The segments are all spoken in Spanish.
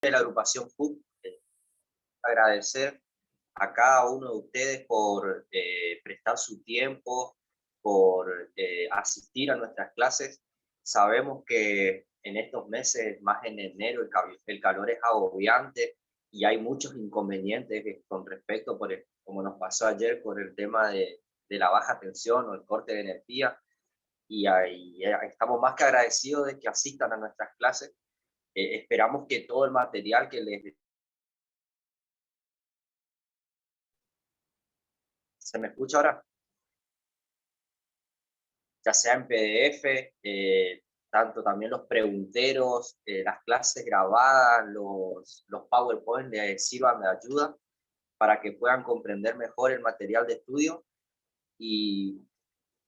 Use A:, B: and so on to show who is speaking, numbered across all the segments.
A: de la agrupación FUC, agradecer a cada uno de ustedes por prestar su tiempo, por asistir a nuestras clases. Sabemos que en estos meses, más en enero, el calor es agobiante y hay muchos inconvenientes con respecto, como nos pasó ayer, por el tema de la baja tensión o el corte de energía. Y ahí estamos más que agradecidos de que asistan a nuestras clases. Esperamos que todo el material que les... ¿Se me escucha ahora? Ya sea en PDF, tanto también los pregunteros, las clases grabadas, los PowerPoint les sirvan de ayuda para que puedan comprender mejor el material de estudio. Y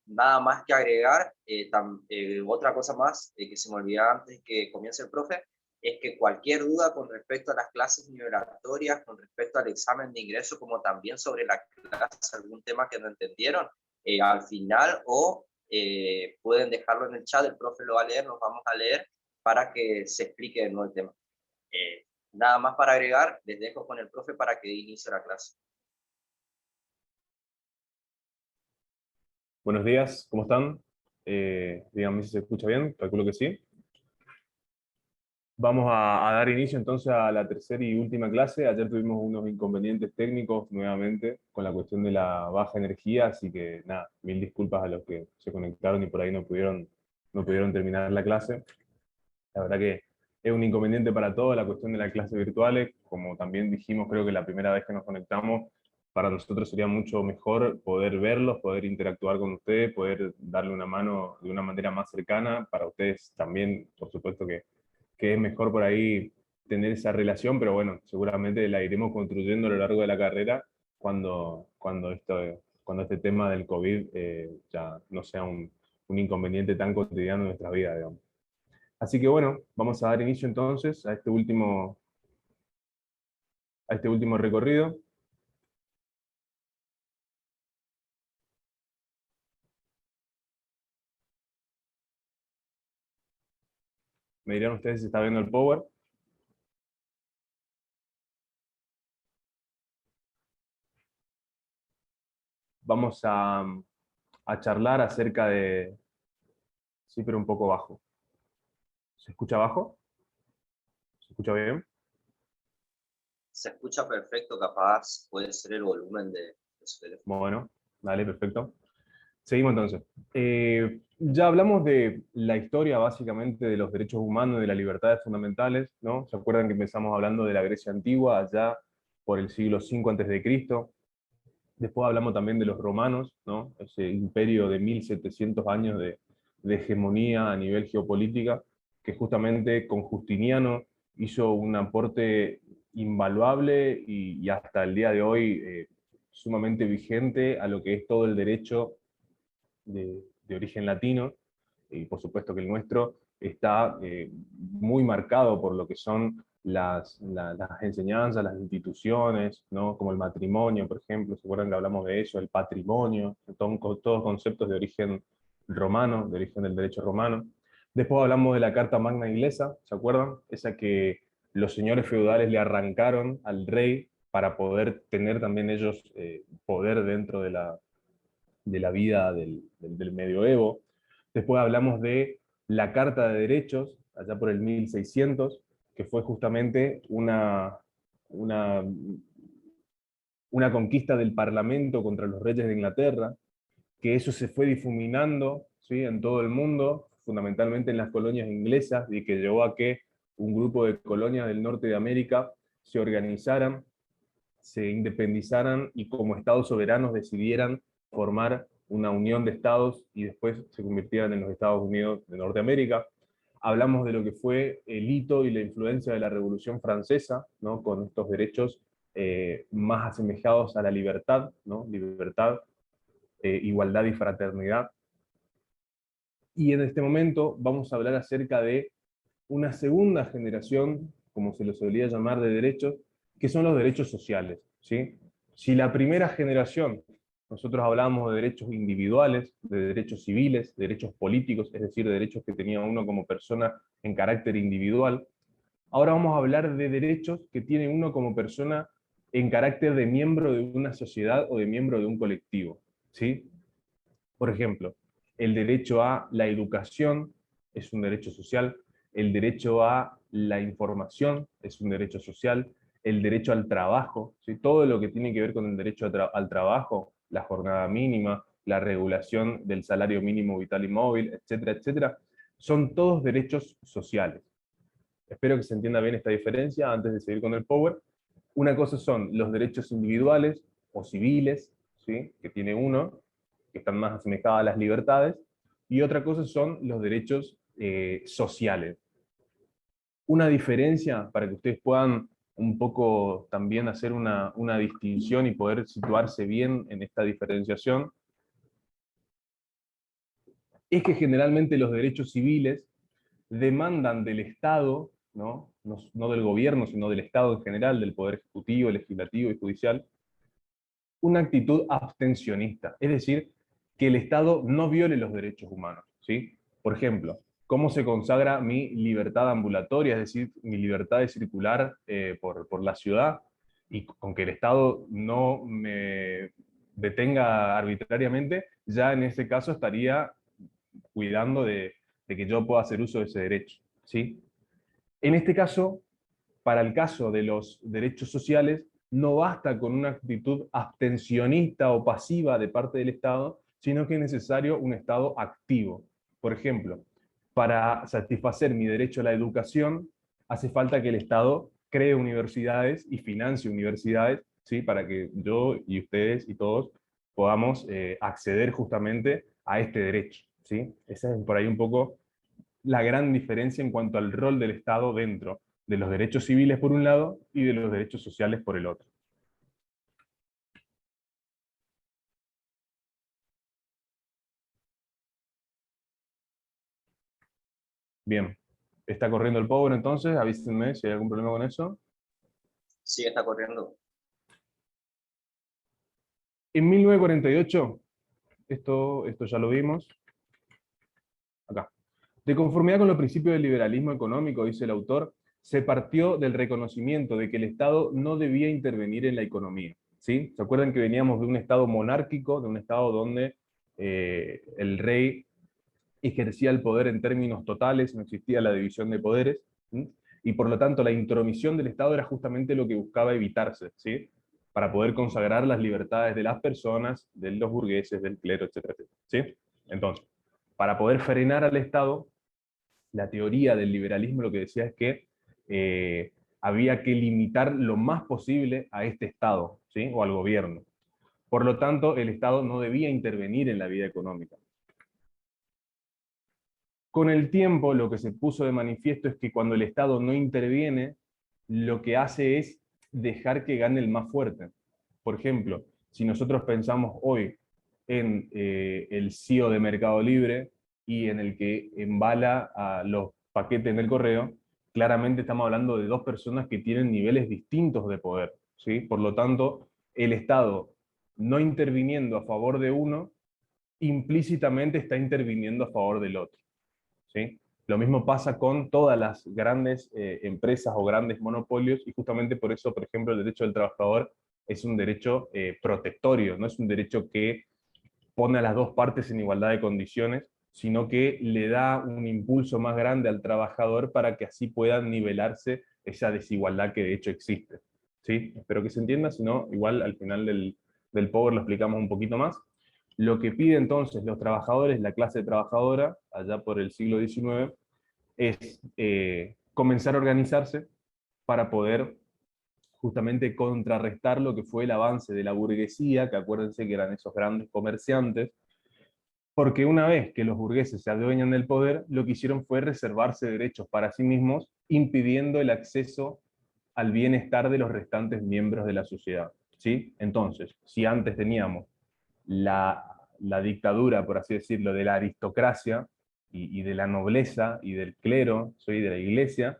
A: nada más que agregar, otra cosa más que se me olvidaba antes que comience el profe, es que cualquier duda con respecto a las clases migratorias, con respecto al examen de ingreso, como también sobre la clase, algún tema que no entendieron, al final pueden dejarlo en el chat, el profe lo va a leer, nos vamos a leer para que se explique de nuevo el tema. Nada más para agregar, les dejo con el profe para que dé inicio a la clase.
B: Buenos días, ¿cómo están? Díganme si se escucha bien, calculo que sí. Vamos a dar inicio entonces a la tercera y última clase. Ayer tuvimos unos inconvenientes técnicos nuevamente con la cuestión de la baja energía, así que nada, mil disculpas a los que se conectaron y por ahí no pudieron terminar la clase. La verdad que es un inconveniente para todos la cuestión de las clases virtuales, como también dijimos, creo que la primera vez que nos conectamos, para nosotros sería mucho mejor poder verlos, poder interactuar con ustedes, poder darle una mano de una manera más cercana. Para ustedes también, por supuesto que es mejor por ahí tener esa relación, pero bueno, seguramente la iremos construyendo a lo largo de la carrera cuando este tema del COVID ya no sea un inconveniente tan cotidiano en nuestra vida, digamos. Así que bueno, vamos a dar inicio entonces a este último recorrido. Me dirán ustedes si está viendo el Power. Vamos a charlar acerca de... Sí, pero un poco bajo. ¿Se escucha bajo? ¿Se escucha bien?
A: Se escucha perfecto, capaz puede ser el volumen de su teléfono.
B: Bueno, dale, perfecto. Seguimos entonces. Ya hablamos de la historia básicamente de los derechos humanos y de las libertades fundamentales, ¿no? ¿Se acuerdan que empezamos hablando de la Grecia antigua, allá por el siglo V a.C.? Después hablamos también de los romanos, ¿no? Ese imperio de 1700 años de hegemonía a nivel geopolítica, que justamente con Justiniano hizo un aporte invaluable y hasta el día de hoy sumamente vigente a lo que es todo el derecho de origen latino, y por supuesto que el nuestro está muy marcado por lo que son las enseñanzas, las instituciones, ¿no? Como el matrimonio, por ejemplo, ¿se acuerdan que hablamos de eso? El patrimonio, todos conceptos de origen romano, de origen del derecho romano. Después hablamos de la Carta Magna Inglesa, ¿se acuerdan? Esa que los señores feudales le arrancaron al rey para poder tener también ellos poder dentro de la vida del medioevo. Después hablamos de la Carta de Derechos, allá por el 1600, que fue justamente una, una conquista del Parlamento contra los reyes de Inglaterra, que eso se fue difuminando, ¿sí?, en todo el mundo, fundamentalmente en las colonias inglesas, y que llevó a que un grupo de colonias del norte de América se organizaran, se independizaran y como estados soberanos decidieran formar una unión de estados y después se convirtieran en los Estados Unidos de Norteamérica. Hablamos de lo que fue el hito y la influencia de la Revolución Francesa, ¿no?, con estos derechos más asemejados a la libertad, ¿no? Libertad, igualdad y fraternidad. Y en este momento vamos a hablar acerca de una segunda generación, como se lo solía llamar, de derechos, que son los derechos sociales, ¿sí? Si la primera generación, nosotros hablábamos de derechos individuales, de derechos civiles, de derechos políticos, es decir, de derechos que tenía uno como persona en carácter individual, Ahora vamos a hablar de derechos que tiene uno como persona en carácter de miembro de una sociedad o de miembro de un colectivo, ¿sí? Por ejemplo, el derecho a la educación es un derecho social, el derecho a la información es un derecho social, el derecho al trabajo, ¿sí? Todo lo que tiene que ver con el derecho al trabajo, la jornada mínima, la regulación del salario mínimo vital y móvil, etcétera, etcétera, son todos derechos sociales. Espero que se entienda bien esta diferencia antes de seguir con el Power. Una cosa son los derechos individuales o civiles, ¿sí? Que tiene uno, que están más asemejados a las libertades, y otra cosa son los derechos sociales. Una diferencia para que ustedes puedan un poco también hacer una distinción y poder situarse bien en esta diferenciación, es que generalmente los derechos civiles demandan del Estado, no del gobierno, sino del Estado en general, del Poder Ejecutivo, Legislativo y Judicial, una actitud abstencionista, es decir, que el Estado no viole los derechos humanos, ¿sí? Por ejemplo, ¿cómo se consagra mi libertad ambulatoria, es decir, mi libertad de circular por la ciudad, y con que el Estado no me detenga arbitrariamente? Ya en ese caso estaría cuidando de que yo pueda hacer uso de ese derecho, ¿sí? En este caso, para el caso de los derechos sociales, no basta con una actitud abstencionista o pasiva de parte del Estado, sino que es necesario un Estado activo. Por ejemplo, para satisfacer mi derecho a la educación, hace falta que el Estado cree universidades y financie universidades, ¿sí? Para que yo y ustedes y todos podamos acceder justamente a este derecho, ¿sí? Esa es por ahí un poco la gran diferencia en cuanto al rol del Estado dentro de los derechos civiles por un lado y de los derechos sociales por el otro. Bien, está corriendo el Power entonces, avísenme si hay algún problema con eso.
A: Sí, está corriendo.
B: En 1948, esto ya lo vimos, acá. De conformidad con los principios del liberalismo económico, dice el autor, se partió del reconocimiento de que el Estado no debía intervenir en la economía, ¿sí? ¿Se acuerdan que veníamos de un Estado monárquico, de un Estado donde el rey ejercía el poder en términos totales, no existía la división de poderes, ¿sí? Y por lo tanto la intromisión del Estado era justamente lo que buscaba evitarse, ¿sí? Para poder consagrar las libertades de las personas, de los burgueses, del clero, etcétera, etcétera, ¿sí? Entonces, para poder frenar al Estado, la teoría del liberalismo lo que decía es que había que limitar lo más posible a este Estado, ¿sí? O al gobierno. Por lo tanto, el Estado no debía intervenir en la vida económica. Con el tiempo, lo que se puso de manifiesto es que cuando el Estado no interviene, lo que hace es dejar que gane el más fuerte. Por ejemplo, si nosotros pensamos hoy en el CEO de Mercado Libre y en el que embala a los paquetes en el correo, claramente estamos hablando de dos personas que tienen niveles distintos de poder, ¿sí? Por lo tanto, el Estado no interviniendo a favor de uno, implícitamente está interviniendo a favor del otro, ¿sí? Lo mismo pasa con todas las grandes empresas o grandes monopolios, y justamente por eso, por ejemplo, el derecho del trabajador es un derecho protectorio, no es un derecho que pone a las dos partes en igualdad de condiciones, sino que le da un impulso más grande al trabajador para que así pueda nivelarse esa desigualdad que de hecho existe, ¿sí? Espero que se entienda, si no, igual al final del Power lo explicamos un poquito más. Lo que pide entonces los trabajadores, la clase trabajadora, allá por el siglo XIX, es comenzar a organizarse para poder justamente contrarrestar lo que fue el avance de la burguesía, que acuérdense que eran esos grandes comerciantes, porque una vez que los burgueses se adueñan del poder, lo que hicieron fue reservarse derechos para sí mismos, impidiendo el acceso al bienestar de los restantes miembros de la sociedad, ¿sí? Entonces, si antes teníamos la dictadura, por así decirlo, de la aristocracia y de la nobleza y del clero, ¿sí? De la iglesia,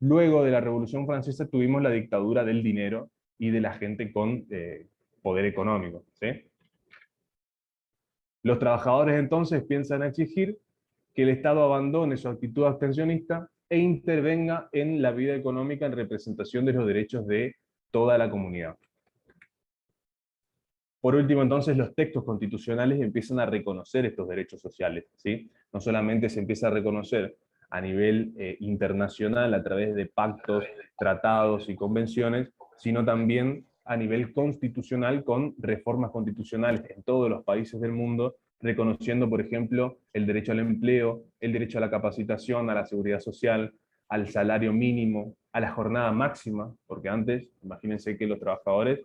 B: luego de la Revolución Francesa tuvimos la dictadura del dinero y de la gente con poder económico, ¿sí? Los trabajadores entonces piensan exigir que el Estado abandone su actitud abstencionista e intervenga en la vida económica en representación de los derechos de toda la comunidad. Por último, entonces, los textos constitucionales empiezan a reconocer estos derechos sociales, ¿sí? No solamente se empieza a reconocer a nivel internacional a través de pactos, tratados y convenciones, sino también a nivel constitucional con reformas constitucionales en todos los países del mundo, reconociendo, por ejemplo, el derecho al empleo, el derecho a la capacitación, a la seguridad social, al salario mínimo, a la jornada máxima, porque antes, imagínense que los trabajadores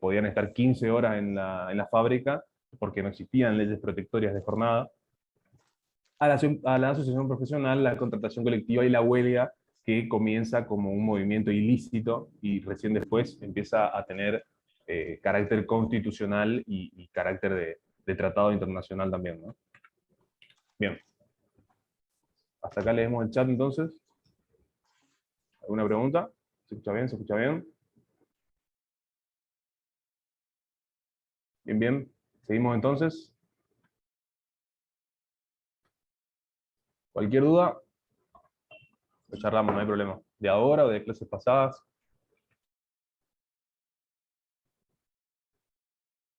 B: podían estar 15 horas en la fábrica porque no existían leyes protectorias de jornada, a la asociación profesional, la contratación colectiva y la huelga, que comienza como un movimiento ilícito y recién después empieza a tener carácter constitucional y carácter de tratado internacional también, ¿no? Bien. Hasta acá leemos el chat entonces. ¿Alguna pregunta? ¿Se escucha bien? ¿Se escucha bien? Bien, bien. Seguimos entonces. Cualquier duda, lo charlamos, no hay problema. ¿De ahora o de clases pasadas?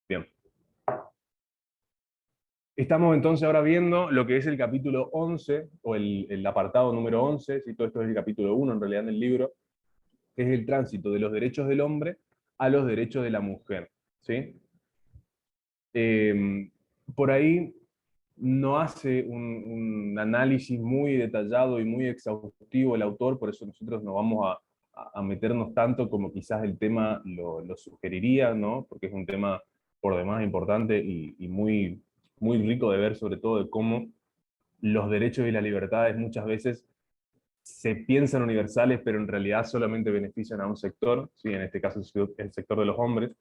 B: Bien. Estamos entonces ahora viendo lo que es el capítulo 11, o el apartado número 11, si todo esto es el capítulo 1 en realidad en el libro, que es el tránsito de los derechos del hombre a los derechos de la mujer, ¿sí? Por ahí no hace un análisis muy detallado y muy exhaustivo el autor, por eso nosotros no vamos a meternos tanto como quizás el tema lo sugeriría, ¿no? Porque es un tema por demás importante y muy, muy rico de ver, sobre todo de cómo los derechos y las libertades muchas veces se piensan universales, pero en realidad solamente benefician a un sector, ¿sí? En este caso el sector de los hombres.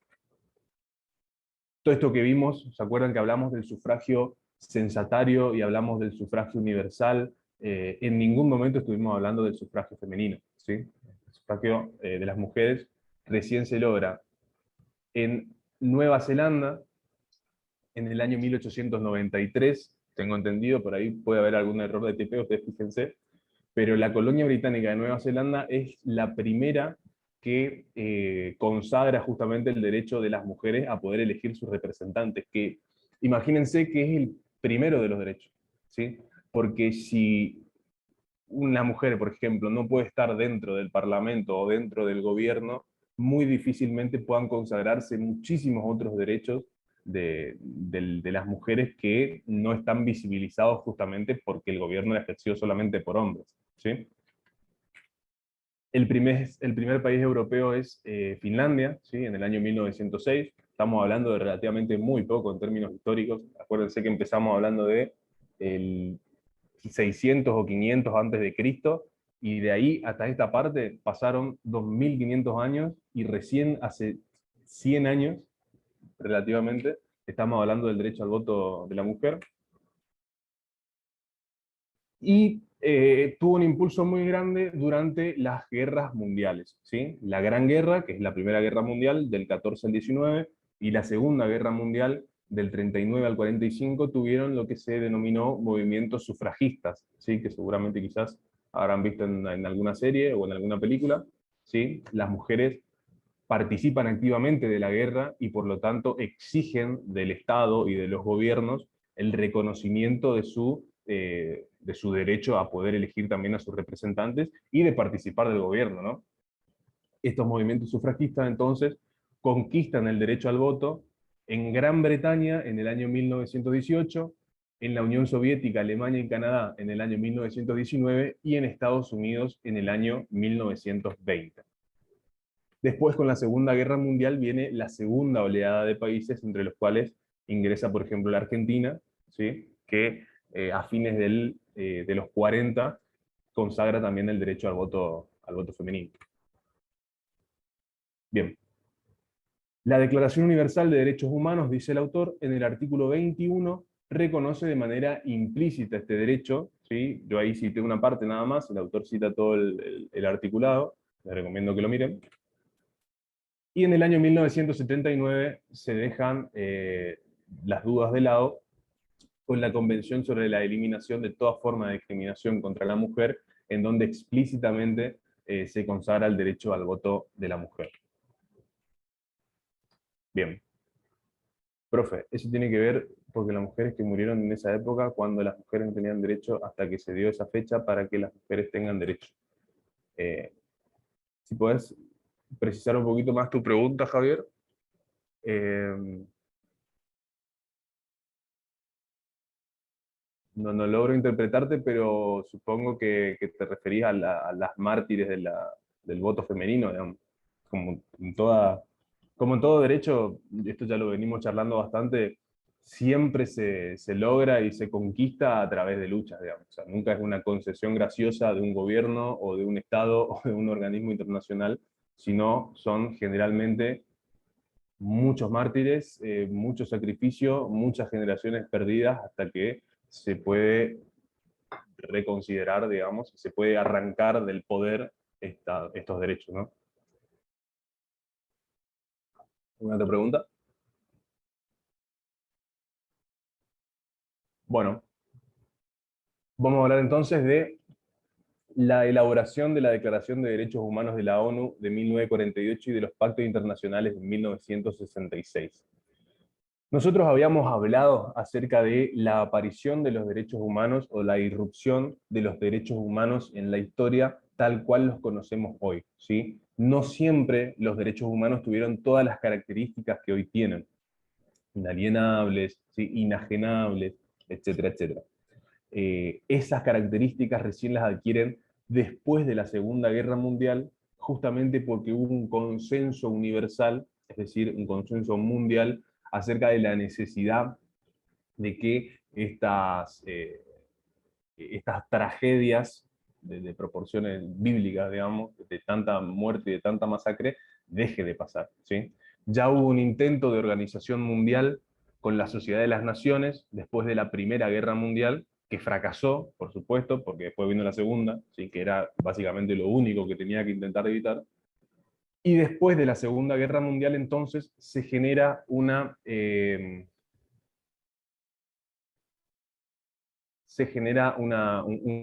B: Todo esto que vimos, ¿se acuerdan que hablamos del sufragio censatario y hablamos del sufragio universal? En ningún momento estuvimos hablando del sufragio femenino, ¿sí? El sufragio de las mujeres recién se logra en Nueva Zelanda en el año 1893, tengo entendido, por ahí puede haber algún error de tipeo, ustedes fíjense, pero la colonia británica de Nueva Zelanda es la primera que consagra justamente el derecho de las mujeres a poder elegir sus representantes, que imagínense que es el primero de los derechos, ¿sí? Porque si una mujer, por ejemplo, no puede estar dentro del Parlamento o dentro del gobierno, muy difícilmente puedan consagrarse muchísimos otros derechos de las mujeres que no están visibilizados justamente porque el gobierno era ejercido solamente por hombres, ¿sí? El primer país europeo es Finlandia, ¿sí? En el año 1906. Estamos hablando de relativamente muy poco en términos históricos. Acuérdense que empezamos hablando de el 600 o 500 antes de Cristo, y de ahí hasta esta parte pasaron 2500 años, y recién hace 100 años, relativamente, estamos hablando del derecho al voto de la mujer. Y tuvo un impulso muy grande durante las guerras mundiales, ¿sí? La Gran Guerra, que es la Primera Guerra Mundial, del 14 al 19, y la Segunda Guerra Mundial, del 39 al 45, tuvieron lo que se denominó movimientos sufragistas, ¿sí? Que seguramente quizás habrán visto en alguna serie o en alguna película, ¿sí? Las mujeres participan activamente de la guerra y por lo tanto exigen del Estado y de los gobiernos el reconocimiento de su derecho a poder elegir también a sus representantes y de participar del gobierno, ¿no? Estos movimientos sufragistas entonces conquistan el derecho al voto en Gran Bretaña en el año 1918, en la Unión Soviética, Alemania y Canadá en el año 1919 y en Estados Unidos en el año 1920. Después, con la Segunda Guerra Mundial, viene la segunda oleada de países, entre los cuales ingresa, por ejemplo, la Argentina, ¿sí? Que a fines de los 40 consagra también el derecho al voto femenino. Bien. La Declaración Universal de Derechos Humanos, dice el autor, en el artículo 21, reconoce de manera implícita este derecho, ¿sí? Yo ahí cité una parte nada más, el autor cita todo el articulado, les recomiendo que lo miren. Y en el año 1979 se dejan las dudas de lado con la Convención sobre la Eliminación de toda forma de discriminación contra la mujer en donde explícitamente se consagra el derecho al voto de la mujer. Bien. Profe, eso tiene que ver porque las mujeres que murieron en esa época, cuando las mujeres no tenían derecho, hasta que se dio esa fecha para que las mujeres tengan derecho. Si podés precisar un poquito más tu pregunta, Javier. No logro interpretarte, pero supongo que te referís a las mártires del voto femenino, digamos. Como como en todo derecho, y esto ya lo venimos charlando bastante, siempre se logra y se conquista a través de luchas, digamos. O sea, nunca es una concesión graciosa de un gobierno o de un Estado o de un organismo internacional, sino son generalmente muchos mártires, mucho sacrificio, muchas generaciones perdidas hasta que se puede reconsiderar, digamos, se puede arrancar del poder estos derechos, ¿no? ¿Alguna otra pregunta? Bueno, vamos a hablar entonces de la elaboración de la Declaración de Derechos Humanos de la ONU de 1948 y de los pactos internacionales de 1966. Nosotros habíamos hablado acerca de la aparición de los derechos humanos o la irrupción de los derechos humanos en la historia tal cual los conocemos hoy, ¿sí? No siempre los derechos humanos tuvieron todas las características que hoy tienen, inalienables, ¿sí? Inajenables, etcétera, etcétera. Esas características recién las adquieren después de la Segunda Guerra Mundial, justamente porque hubo un consenso universal, es decir, un consenso mundial acerca de la necesidad de que estas tragedias de proporciones bíblicas, digamos, de tanta muerte y de tanta masacre, deje de pasar, ¿sí? Ya hubo un intento de organización mundial con la Sociedad de las Naciones después de la Primera Guerra Mundial, que fracasó, por supuesto, porque después vino la Segunda, ¿sí? Que era básicamente lo único que tenía que intentar evitar. Y después de la Segunda Guerra Mundial, entonces, se genera un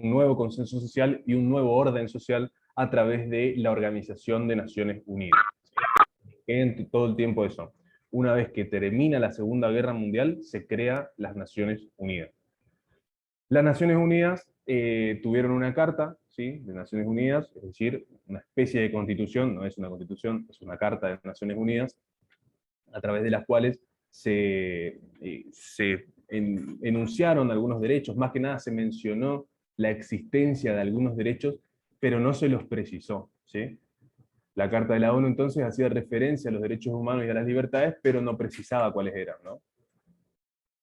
B: nuevo consenso social y un nuevo orden social a través de la Organización de Naciones Unidas. En todo el tiempo eso. Una vez que termina la Segunda Guerra Mundial, se crea las Naciones Unidas. Las Naciones Unidas tuvieron una carta, ¿sí?, de Naciones Unidas, es decir, una especie de constitución, no es una constitución, es una carta de Naciones Unidas, a través de las cuales se enunciaron algunos derechos, más que nada se mencionó la existencia de algunos derechos, pero no se los precisó, ¿sí? La Carta de la ONU entonces hacía referencia a los derechos humanos y a las libertades, pero no precisaba cuáles eran, ¿no?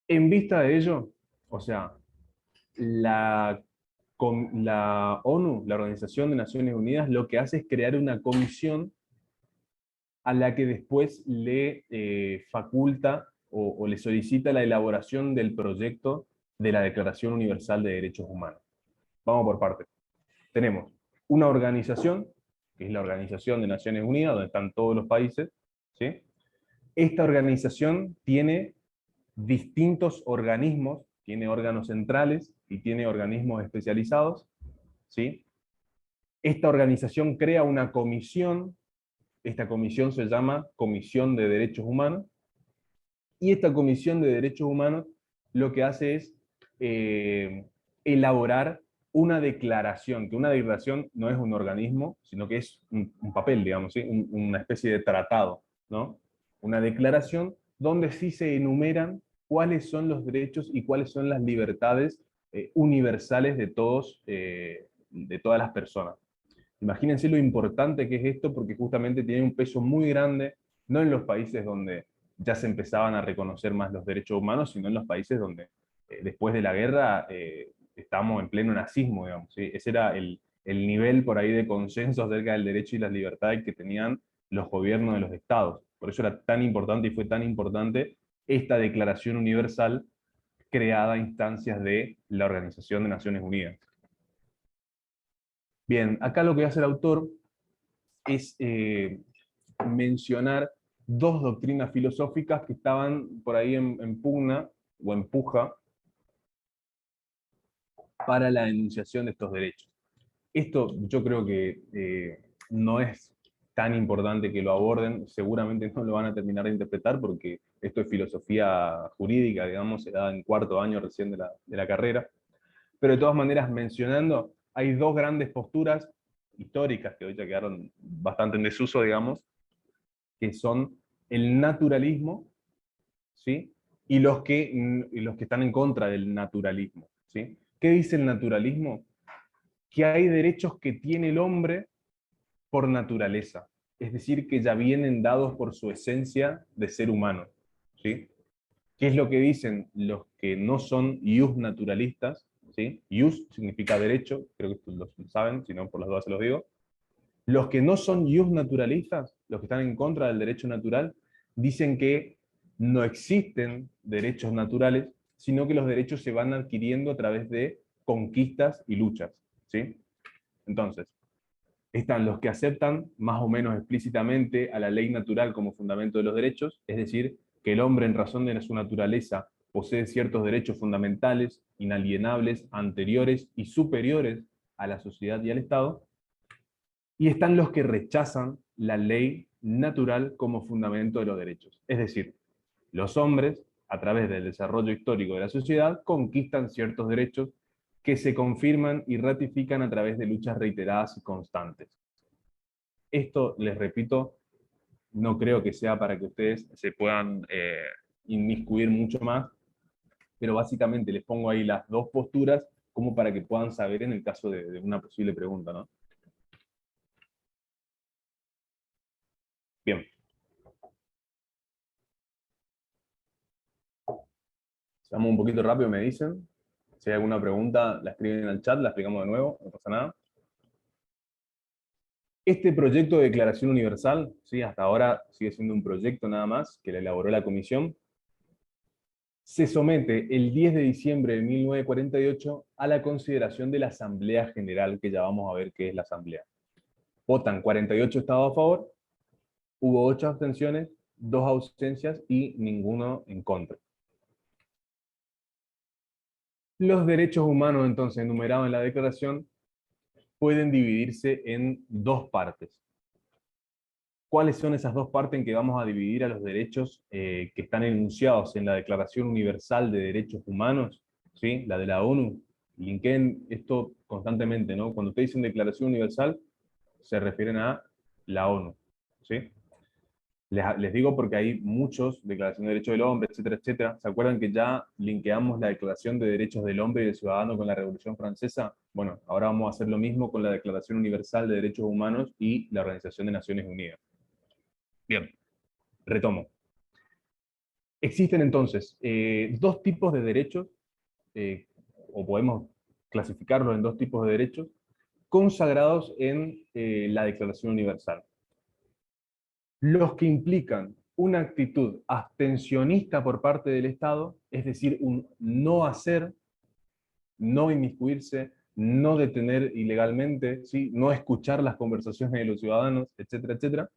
B: En vista de ello, o sea, la, la ONU, la Organización de Naciones Unidas, lo que hace es crear una comisión a la que después le faculta o le solicita la elaboración del proyecto de la Declaración Universal de Derechos Humanos. Vamos por partes. Tenemos una organización, que es la Organización de Naciones Unidas, donde están todos los países, ¿sí? Esta organización tiene distintos organismos, tiene órganos centrales y tiene organismos especializados, ¿sí? Esta organización crea una comisión. Esta comisión se llama Comisión de Derechos Humanos, y esta Comisión de Derechos Humanos lo que hace es elaborar una declaración, que una declaración no es un organismo, sino que es un papel, digamos, ¿sí? Una especie de tratado, ¿no? Una declaración donde sí se enumeran cuáles son los derechos y cuáles son las libertades universales de todas las personas. Imagínense lo importante que es esto, porque justamente tiene un peso muy grande, no en los países donde ya se empezaban a reconocer más los derechos humanos, sino en los países donde después de la guerra estábamos en pleno nazismo, digamos, ¿sí? Ese era el nivel por ahí de consenso acerca del derecho y las libertades que tenían los gobiernos de los estados. Por eso era tan importante y fue tan importante esta Declaración Universal creada a instancias de la Organización de Naciones Unidas. Bien, acá lo que hace el autor es mencionar dos doctrinas filosóficas que estaban por ahí en pugna o en puja para la enunciación de estos derechos. Esto yo creo que no es tan importante que lo aborden, seguramente no lo van a terminar de interpretar porque esto es filosofía jurídica, digamos, se da en cuarto año recién de la carrera, pero de todas maneras mencionando, hay dos grandes posturas históricas que hoy ya quedaron bastante en desuso, digamos, que son el naturalismo, ¿sí? Y los que están en contra del naturalismo, ¿sí? ¿Qué dice el naturalismo? Que hay derechos que tiene el hombre por naturaleza, es decir, que ya vienen dados por su esencia de ser humano, ¿sí? ¿Qué es lo que dicen los que no son ius naturalistas? ¿Sí? Ius significa derecho, creo que ustedes lo saben, si no por las dudas se los digo. Los que no son ius naturalistas, los que están en contra del derecho natural, dicen que no existen derechos naturales, sino que los derechos se van adquiriendo a través de conquistas y luchas, ¿sí? Entonces, están los que aceptan más o menos explícitamente a la ley natural como fundamento de los derechos, es decir, que el hombre en razón de su naturaleza posee ciertos derechos fundamentales, inalienables, anteriores y superiores a la sociedad y al Estado, y están los que rechazan la ley natural como fundamento de los derechos. Es decir, los hombres, a través del desarrollo histórico de la sociedad, conquistan ciertos derechos que se confirman y ratifican a través de luchas reiteradas y constantes. Esto, les repito, no creo que sea para que ustedes se puedan inmiscuir mucho más, pero básicamente les pongo ahí las dos posturas como para que puedan saber en el caso de una posible pregunta, ¿no? Bien. Si vamos un poquito rápido, me dicen. Si hay alguna pregunta, la escriben en el chat, la explicamos de nuevo, no pasa nada. Este proyecto de declaración universal, ¿sí? Hasta ahora sigue siendo un proyecto nada más, que la elaboró la comisión, se somete el 10 de diciembre de 1948 a la consideración de la Asamblea General, que ya vamos a ver qué es la Asamblea. Votan 48 estados a favor, hubo 8 abstenciones, 2 ausencias y ninguno en contra. Los derechos humanos, entonces, enumerados en la declaración, pueden dividirse en dos partes. ¿Cuáles son esas dos partes en que vamos a dividir a los derechos que están enunciados en la Declaración Universal de Derechos Humanos? ¿Sí? La de la ONU. Linkeen esto constantemente, ¿no? Cuando ustedes dicen Declaración Universal, se refieren a la ONU. ¿Sí? Les digo porque hay muchos, Declaración de Derechos del Hombre, etcétera, etcétera. ¿Se acuerdan que ya linkeamos la Declaración de Derechos del Hombre y del Ciudadano con la Revolución Francesa? Bueno, ahora vamos a hacer lo mismo con la Declaración Universal de Derechos Humanos y la Organización de Naciones Unidas. Bien, retomo. Existen entonces dos tipos de derechos, o podemos clasificarlos en dos tipos de derechos, consagrados en la Declaración Universal. Los que implican una actitud abstencionista por parte del Estado, es decir, un no hacer, no inmiscuirse, no detener ilegalmente, ¿sí? No escuchar las conversaciones de los ciudadanos, etcétera, etcétera.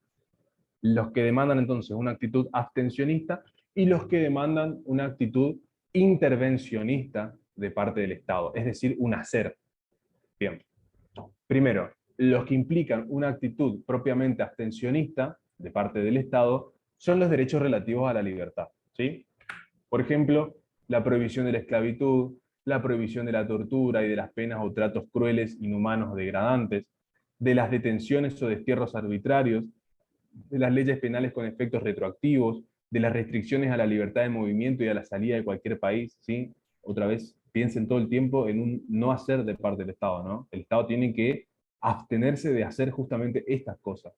B: Los que demandan entonces una actitud abstencionista y los que demandan una actitud intervencionista de parte del Estado, es decir, un hacer. Bien. Primero, los que implican una actitud propiamente abstencionista de parte del Estado son los derechos relativos a la libertad, ¿sí? Por ejemplo, la prohibición de la esclavitud, la prohibición de la tortura y de las penas o tratos crueles, inhumanos o degradantes, de las detenciones o destierros arbitrarios, de las leyes penales con efectos retroactivos, de las restricciones a la libertad de movimiento y a la salida de cualquier país, ¿sí? Otra vez, piensen todo el tiempo en un no hacer de parte del Estado, ¿no? El Estado tiene que abstenerse de hacer justamente estas cosas.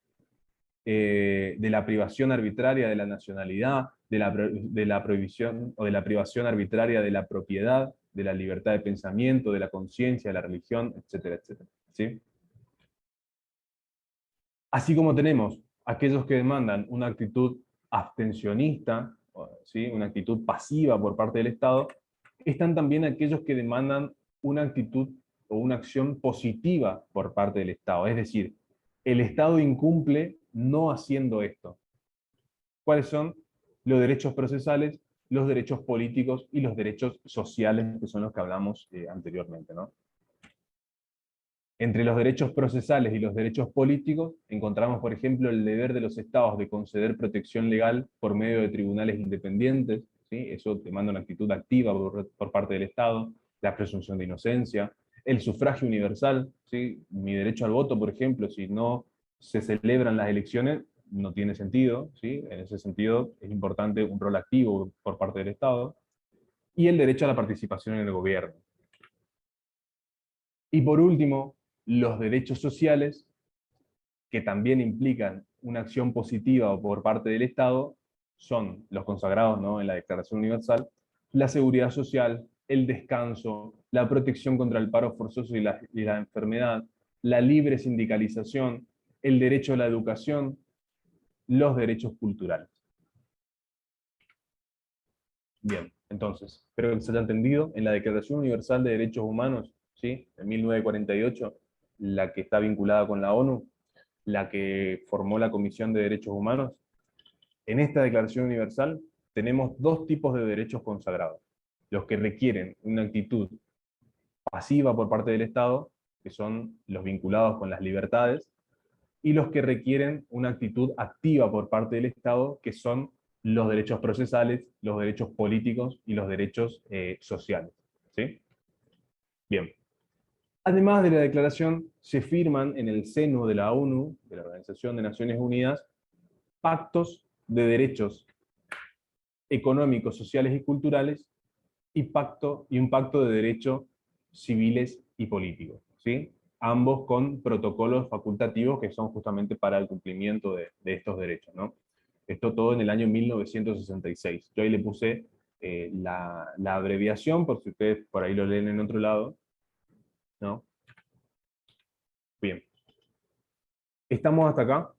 B: De la privación arbitraria de la nacionalidad, de la prohibición o de la privación arbitraria de la propiedad, de la libertad de pensamiento, de la conciencia, de la religión, etcétera, etcétera, ¿sí? Así como tenemos aquellos que demandan una actitud abstencionista, ¿sí? Una actitud pasiva por parte del Estado, están también aquellos que demandan una actitud o una acción positiva por parte del Estado. Es decir, el Estado incumple no haciendo esto. ¿Cuáles son? Los derechos procesales, los derechos políticos y los derechos sociales, que son los que hablamos anteriormente, ¿no? Entre los derechos procesales y los derechos políticos, encontramos, por ejemplo, el deber de los estados de conceder protección legal por medio de tribunales independientes, ¿sí? Eso demanda una actitud activa por parte del Estado, la presunción de inocencia, el sufragio universal, ¿sí? Mi derecho al voto, por ejemplo, si no se celebran las elecciones, no tiene sentido, ¿sí? En ese sentido es importante un rol activo por parte del Estado, y el derecho a la participación en el gobierno. Y por último, los derechos sociales, que también implican una acción positiva por parte del Estado, son los consagrados, ¿no?, en la Declaración Universal: la seguridad social, el descanso, la protección contra el paro forzoso y la enfermedad, la libre sindicalización, el derecho a la educación, los derechos culturales. Bien, entonces, espero que se haya entendido. En la Declaración Universal de Derechos Humanos, ¿sí?, en 1948, la que está vinculada con la ONU, la que formó la Comisión de Derechos Humanos, en esta Declaración Universal tenemos dos tipos de derechos consagrados: los que requieren una actitud pasiva por parte del Estado, que son los vinculados con las libertades, y los que requieren una actitud activa por parte del Estado, que son los derechos procesales, los derechos políticos y los derechos sociales. ¿Sí? Bien. Además de la declaración, se firman en el seno de la ONU, de la Organización de Naciones Unidas, pactos de derechos económicos, sociales y culturales, y un pacto de derechos civiles y políticos, ¿sí? Ambos con protocolos facultativos que son justamente para el cumplimiento de estos derechos, ¿no? Esto todo en el año 1966. Yo ahí le puse la abreviación, por si ustedes por ahí lo leen en otro lado, ¿no? Bien. ¿Estamos hasta acá?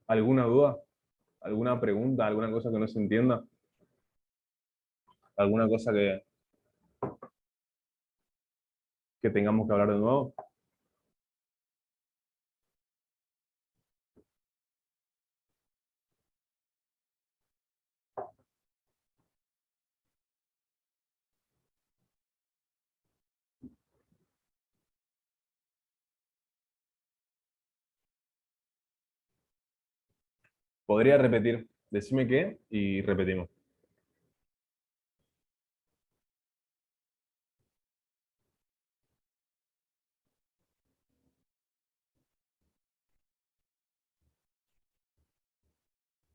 B: ¿Alguna duda? ¿Alguna pregunta? ¿Alguna cosa que no se entienda? ¿Alguna cosa que tengamos que hablar de nuevo? ¿Podría repetir? Decime qué y repetimos.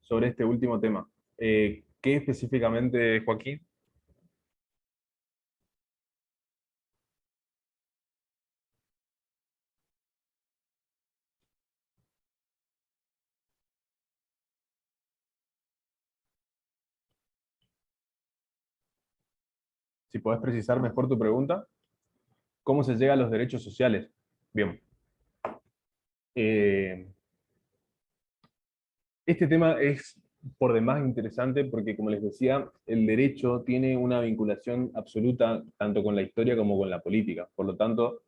B: Sobre este último tema. ¿Qué específicamente, Joaquín? Si podés precisar mejor tu pregunta. ¿Cómo se llega a los derechos sociales? Bien. Eh, este tema es por demás interesante porque, como les decía, el derecho tiene una vinculación absoluta tanto con la historia como con la política. Por lo tanto,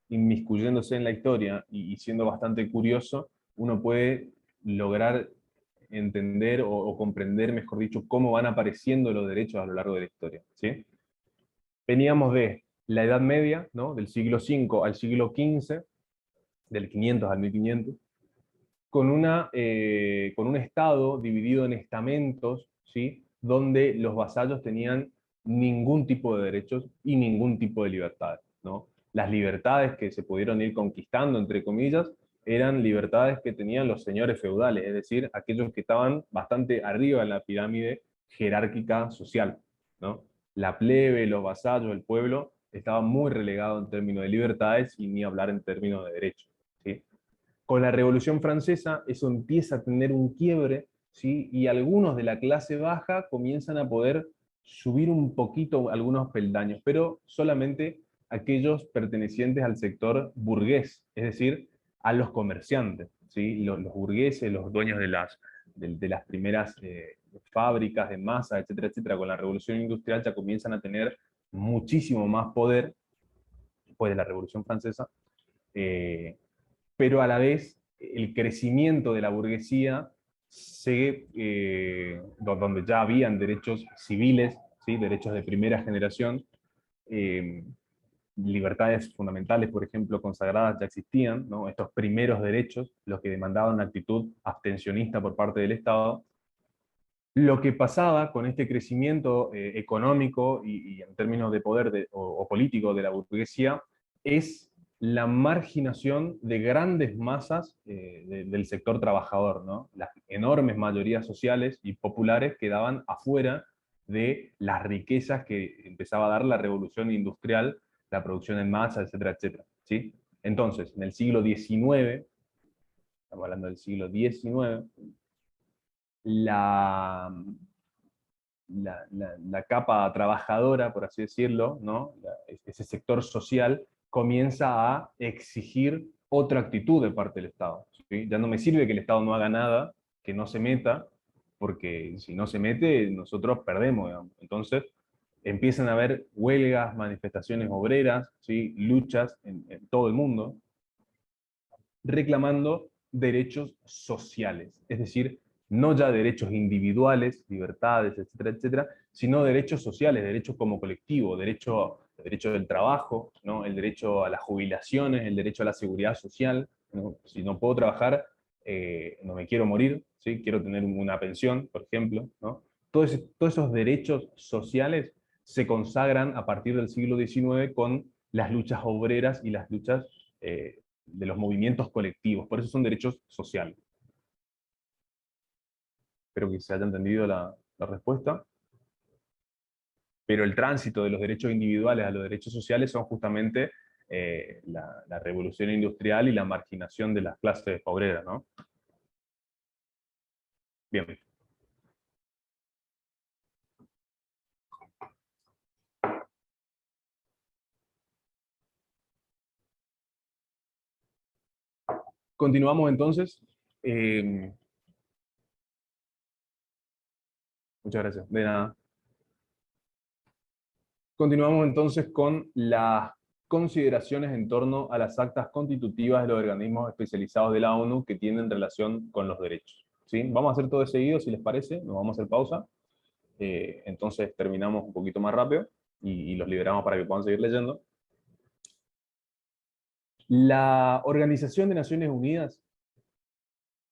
B: inmiscuyéndose en la historia y siendo bastante curioso, uno puede lograr entender o comprender, mejor dicho, cómo van apareciendo los derechos a lo largo de la historia, ¿sí? Veníamos de la Edad Media, ¿no?, del siglo V al siglo XV, del 500 al 1500, con un Estado dividido en estamentos, ¿sí?, donde los vasallos tenían ningún tipo de derechos y ningún tipo de libertades, ¿no? Las libertades que se pudieron ir conquistando, entre comillas, eran libertades que tenían los señores feudales, es decir, aquellos que estaban bastante arriba en la pirámide jerárquica social, ¿no? La plebe, los vasallos, el pueblo, estaba muy relegado en términos de libertades y ni hablar en términos de derechos, ¿sí? Con la Revolución Francesa eso empieza a tener un quiebre, ¿sí? Y algunos de la clase baja comienzan a poder subir un poquito algunos peldaños, pero solamente aquellos pertenecientes al sector burgués, es decir, a los comerciantes, ¿sí? Los burgueses, los dueños de las primeras fábricas de masa, etcétera, etcétera. Con la Revolución Industrial ya comienzan a tener muchísimo más poder, después de la Revolución Francesa, eh, pero a la vez el crecimiento de la burguesía, donde ya habían derechos civiles, ¿sí?, derechos de primera generación, eh, libertades fundamentales, por ejemplo, consagradas ya existían, ¿no? Estos primeros derechos, los que demandaban una actitud abstencionista por parte del Estado. Lo que pasaba con este crecimiento económico y en términos de poder o político de la burguesía es la marginación de grandes masas del sector trabajador, ¿no? Las enormes mayorías sociales y populares quedaban afuera de las riquezas que empezaba a dar la revolución industrial, la producción en masa, etcétera, etcétera, ¿sí? Entonces, en el siglo XIX, estamos hablando del siglo XIX, la, la capa trabajadora, por así decirlo, ¿no? Ese sector social, comienza a exigir otra actitud de parte del Estado, ¿sí? Ya no me sirve que el Estado no haga nada, que no se meta, porque si no se mete, nosotros perdemos, digamos. Entonces, empiezan a haber huelgas, manifestaciones obreras, ¿sí? Luchas en todo el mundo, reclamando derechos sociales, es decir, no ya derechos individuales, libertades, etcétera, etcétera, sino derechos sociales, derechos como colectivo, derecho del trabajo, ¿no? El derecho a las jubilaciones, el derecho a la seguridad social, ¿no? Si no puedo trabajar, no me quiero morir, ¿sí? Quiero tener una pensión, por ejemplo, ¿no? Todos esos derechos sociales se consagran a partir del siglo XIX con las luchas obreras y las luchas de los movimientos colectivos. Por eso son derechos sociales. Espero que se haya entendido la respuesta. Pero el tránsito de los derechos individuales a los derechos sociales son justamente la revolución industrial y la marginación de las clases obreras, ¿no? Bien. Continuamos entonces. Eh, Muchas gracias. De nada. Continuamos entonces con las consideraciones en torno a las actas constitutivas de los organismos especializados de la ONU que tienen relación con los derechos, ¿sí? Vamos a hacer todo de seguido, si les parece, nos vamos a hacer pausa. Entonces terminamos un poquito más rápido y los liberamos para que puedan seguir leyendo. La Organización de Naciones Unidas,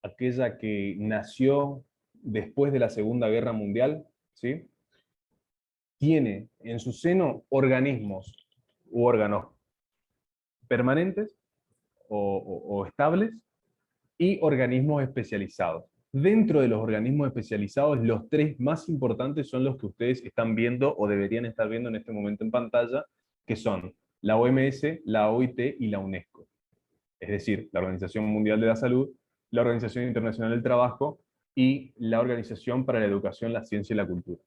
B: aquella que nació después de la Segunda Guerra Mundial, ¿sí? Tiene en su seno organismos u órganos permanentes o estables y organismos especializados. Dentro de los organismos especializados, los tres más importantes son los que ustedes están viendo o deberían estar viendo en este momento en pantalla, que son la OMS, la OIT y la UNESCO. Es decir, la Organización Mundial de la Salud, la Organización Internacional del Trabajo y la Organización para la Educación, la Ciencia y la Cultura.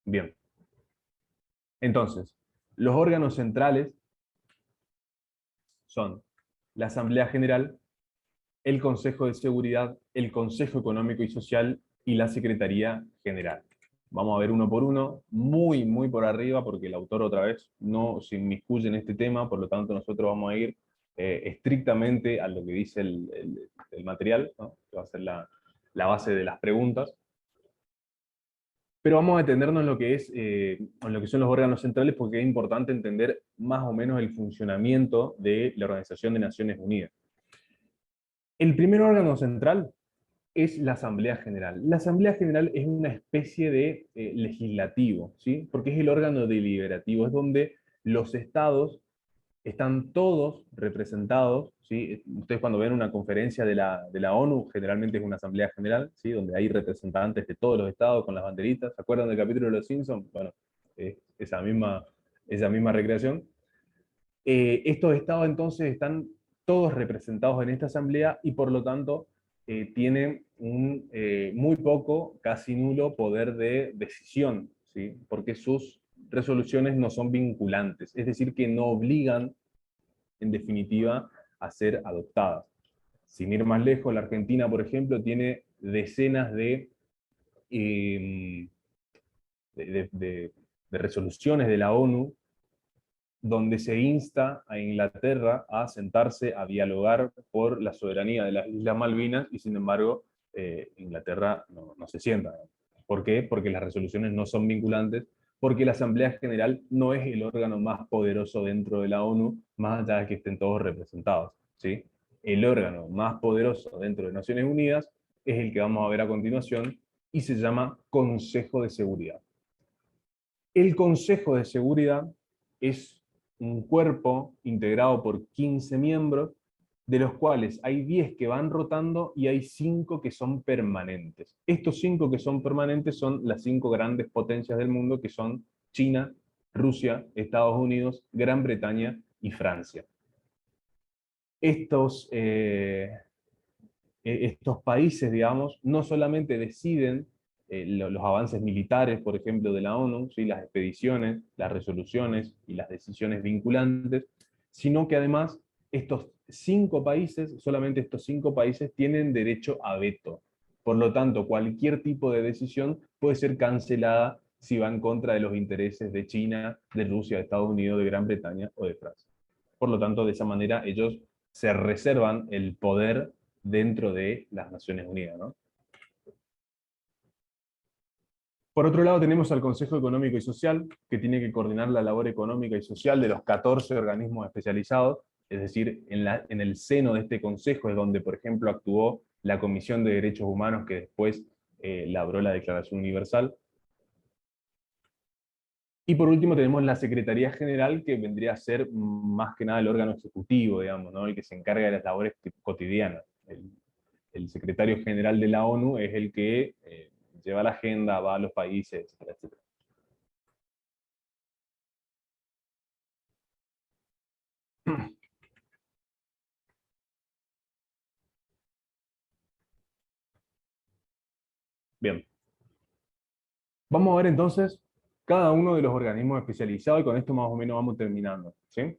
B: Bien. Entonces, los órganos centrales son la Asamblea General, el Consejo de Seguridad, el Consejo Económico y Social y la Secretaría General. Vamos a ver uno por uno, muy por arriba, porque el autor otra vez no se inmiscuye en este tema, por lo tanto nosotros vamos a ir estrictamente a lo que dice el material, ¿no? Que va a ser la base de las preguntas. Pero vamos a detenernos en lo que en lo que son los órganos centrales, porque es importante entender más o menos el funcionamiento de la Organización de Naciones Unidas. El primer órgano central es la Asamblea General. La Asamblea General es una especie de legislativo, ¿sí? Porque es el órgano deliberativo, es donde los estados están todos representados, ¿sí? Ustedes cuando ven una conferencia de la ONU, generalmente es una Asamblea General, ¿sí? Donde hay representantes de todos los estados con las banderitas. ¿Se acuerdan del capítulo de Los Simpsons? Bueno, esa misma recreación. Estos estados entonces están todos representados en esta asamblea y por lo tanto tienen un muy poco, casi nulo poder de decisión, ¿sí? Porque sus resoluciones no son vinculantes, es decir, que no obligan, en definitiva, a ser adoptadas. Sin ir más lejos, la Argentina, por ejemplo, tiene decenas eh, de resoluciones de la ONU donde se insta a Inglaterra a sentarse a dialogar por la soberanía de las Islas Malvinas, y sin embargo Inglaterra no se sienta. ¿Por qué? Porque las resoluciones no son vinculantes, porque la Asamblea General no es el órgano más poderoso dentro de la ONU, más allá de que estén todos representados, ¿sí? El órgano más poderoso dentro de Naciones Unidas es el que vamos a ver a continuación, y se llama Consejo de Seguridad. El Consejo de Seguridad es un cuerpo integrado por 15 miembros, de los cuales hay 10 que van rotando y hay 5 que son permanentes. Estos 5 que son permanentes son las 5 grandes potencias del mundo, que son China, Rusia, Estados Unidos, Gran Bretaña y Francia. Estos países, digamos, no solamente deciden los avances militares, por ejemplo, de la ONU, ¿sí? Las expediciones, las resoluciones y las decisiones vinculantes, sino que además solamente estos 5 países tienen derecho a veto. Por lo tanto, cualquier tipo de decisión puede ser cancelada si va en contra de los intereses de China, de Rusia, de Estados Unidos, de Gran Bretaña o de Francia. Por lo tanto, de esa manera ellos se reservan el poder dentro de las Naciones Unidas, ¿no? Por otro lado, tenemos al Consejo Económico y Social, que tiene que coordinar la labor económica y social de los 14 organismos especializados, es decir, en el seno de este consejo es donde, por ejemplo, actuó la Comisión de Derechos Humanos, que después elaboró la Declaración Universal. Y por último tenemos la Secretaría General, que vendría a ser más que nada el órgano ejecutivo, digamos, ¿no? El que se encarga de las labores cotidianas. El secretario general de la ONU es el que lleva la agenda, va a los países, etcétera, etcétera. Bien. Vamos a ver entonces cada uno de los organismos especializados, y con esto más o menos vamos terminando, ¿sí?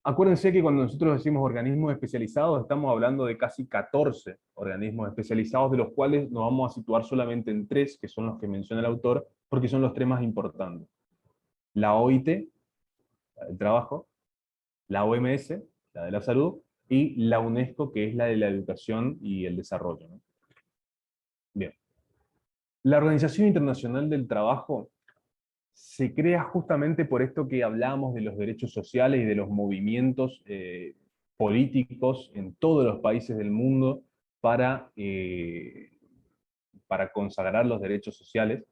B: Acuérdense que cuando nosotros decimos organismos especializados, estamos hablando de casi 14 organismos especializados, de los cuales nos vamos a situar solamente en 3, que son los que menciona el autor, porque son los 3 más importantes. La OIT, la del trabajo, la OMS, la de la salud, y la UNESCO, que es la de la educación y el desarrollo, ¿no? Bien. La Organización Internacional del Trabajo se crea justamente por esto que hablamos de los derechos sociales y de los movimientos políticos en todos los países del mundo para consagrar los derechos sociales.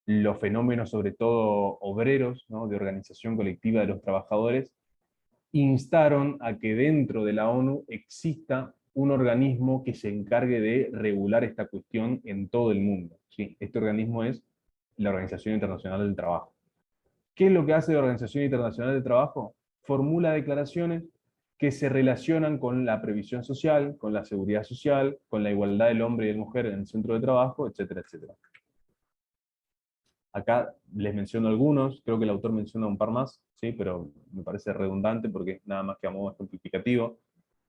B: Los fenómenos, sobre todo obreros, ¿no? De organización colectiva de los trabajadores, instaron a que dentro de la ONU exista un organismo que se encargue de regular esta cuestión en todo el mundo, ¿sí? Este organismo es la Organización Internacional del Trabajo. ¿Qué es lo que hace la Organización Internacional del Trabajo? Formula declaraciones que se relacionan con la previsión social, con la seguridad social, con la igualdad del hombre y de la mujer en el centro de trabajo, etcétera, etcétera. Acá les menciono algunos, creo que el autor menciona un par más, ¿sí? Pero me parece redundante porque es nada más que a modo ejemplificativo.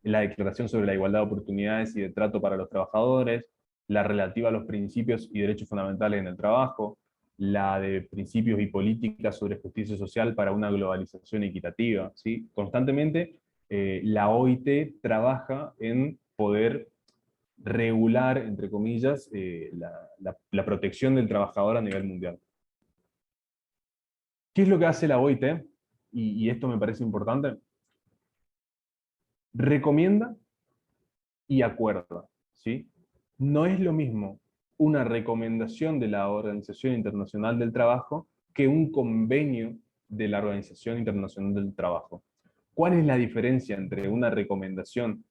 B: La Declaración sobre la Igualdad de Oportunidades y de Trato para los Trabajadores, la relativa a los principios y derechos fundamentales en el trabajo, la de principios y políticas sobre justicia social para una globalización equitativa, ¿sí? Constantemente la OIT trabaja en poder regular, entre comillas, la protección del trabajador a nivel mundial. ¿Qué es lo que hace la OIT? Y esto me parece importante. Recomienda y acuerda, ¿sí? No es lo mismo una recomendación de la Organización Internacional del Trabajo que un convenio de la Organización Internacional del Trabajo. ¿Cuál es la diferencia entre una recomendación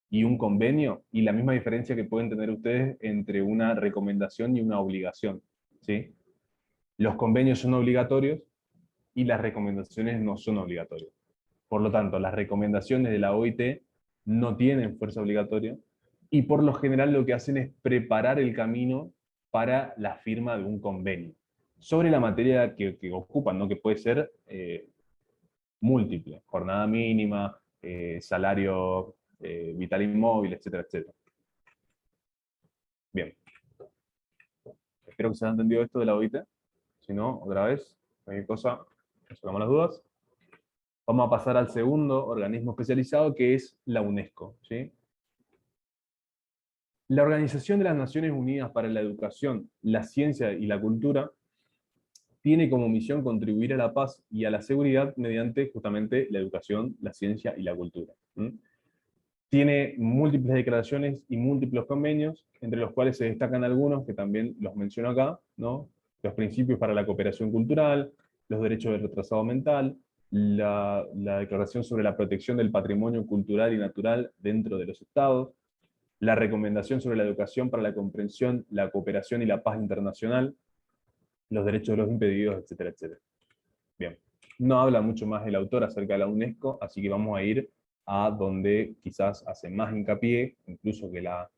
B: y un convenio? Y la misma diferencia que pueden tener ustedes entre una recomendación y una obligación, ¿sí? Los convenios son obligatorios y las recomendaciones no son obligatorias. Por lo tanto, las recomendaciones de la OIT no tienen fuerza obligatoria y por lo general lo que hacen es preparar el camino para la firma de un convenio sobre la materia que ocupan, ¿no? Que puede ser múltiple: jornada mínima, salario vital inmóvil, etcétera, etcétera. Bien, espero que se haya entendido esto de la OIT. Si no, otra vez, cualquier cosa, resolvamos las dudas. Vamos a pasar al segundo organismo especializado, que es la UNESCO, ¿sí? La Organización de las Naciones Unidas para la Educación, la Ciencia y la Cultura tiene como misión contribuir a la paz y a la seguridad mediante justamente la educación, la ciencia y la cultura. Tiene múltiples declaraciones y múltiples convenios, entre los cuales se destacan algunos que también los menciono acá, ¿no? Los principios para la cooperación cultural, los derechos del retrasado mental, la Declaración sobre la protección del patrimonio cultural y natural dentro de los estados, la Recomendación sobre la educación para la comprensión, la cooperación y la paz internacional, los derechos de los impedidos, etcétera, etcétera. Bien, no habla mucho más el autor acerca de la UNESCO, así que vamos a ir a donde quizás hace más hincapié, incluso que la